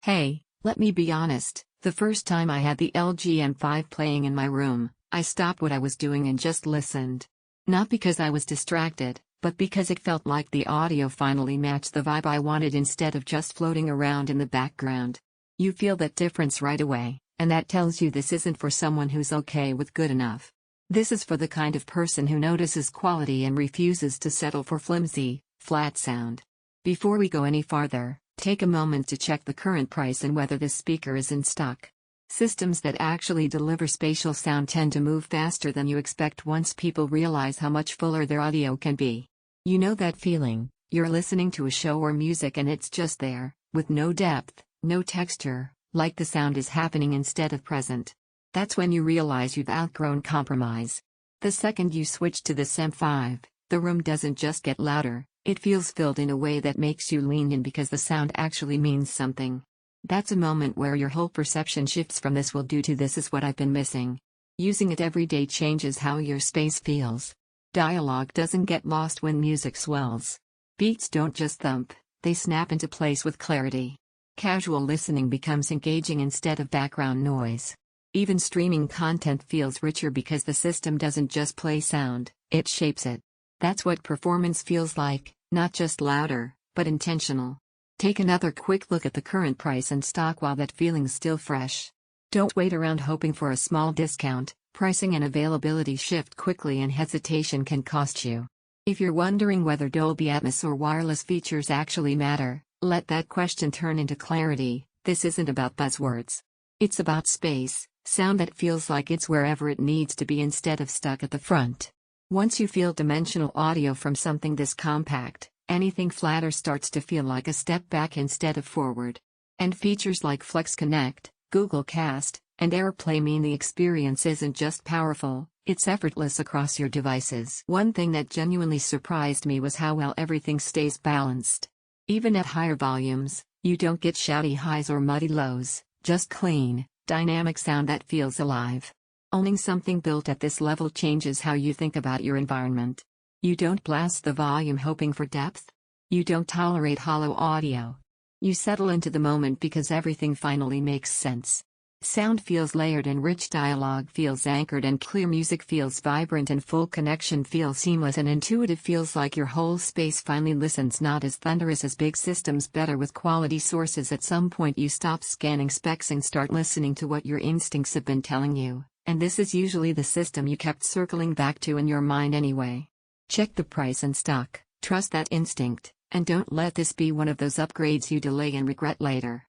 Hey, let me be honest, the first time I had the LG M5 playing in my room, I stopped what I was doing and just listened. Not because I was distracted, but because it felt like the audio finally matched the vibe I wanted instead of just floating around in the background. You feel that difference right away, and that tells you this isn't for someone who's okay with good enough. This is for the kind of person who notices quality and refuses to settle for flimsy, flat sound. Before we go any farther, take a moment to check the current price and whether this speaker is in stock. Systems that actually deliver spatial sound tend to move faster than you expect once people realize how much fuller their audio can be. You know that feeling, you're listening to a show or music and it's just there, with no depth, no texture, like the sound is happening instead of present. That's when you realize you've outgrown compromise. The second you switch to this M5, the room doesn't just get louder, it feels filled in a way that makes you lean in because the sound actually means something. That's a moment where your whole perception shifts from "this will do" to "this is what I've been missing." Using it every day changes how your space feels. Dialogue doesn't get lost when music swells. Beats don't just thump, they snap into place with clarity. Casual listening becomes engaging instead of background noise. Even streaming content feels richer because the system doesn't just play sound, it shapes it. That's what performance feels like, not just louder, but intentional. Take another quick look at the current price and stock while that feeling's still fresh. Don't wait around hoping for a small discount, pricing and availability shift quickly and hesitation can cost you. If you're wondering whether Dolby Atmos or wireless features actually matter, let that question turn into clarity. This isn't about buzzwords. It's about space, sound that feels like it's wherever it needs to be instead of stuck at the front. Once you feel dimensional audio from something this compact, anything flatter starts to feel like a step back instead of forward. And features like FlexConnect, Google Cast, and AirPlay mean the experience isn't just powerful, it's effortless across your devices. One thing that genuinely surprised me was how well everything stays balanced. Even at higher volumes, you don't get shouty highs or muddy lows, just clean, dynamic sound that feels alive. Owning something built at this level changes how you think about your environment. You don't blast the volume hoping for depth. You don't tolerate hollow audio. You settle into the moment because everything finally makes sense. Sound feels layered and rich, dialogue feels anchored and clear, music feels vibrant and full, connection feels seamless and intuitive, feels like your whole space finally listens, not as thunderous as big systems, better with quality sources. At some point you stop scanning specs and start listening to what your instincts have been telling you. And this is usually the system you kept circling back to in your mind anyway. Check the price and stock, trust that instinct, and don't let this be one of those upgrades you delay and regret later.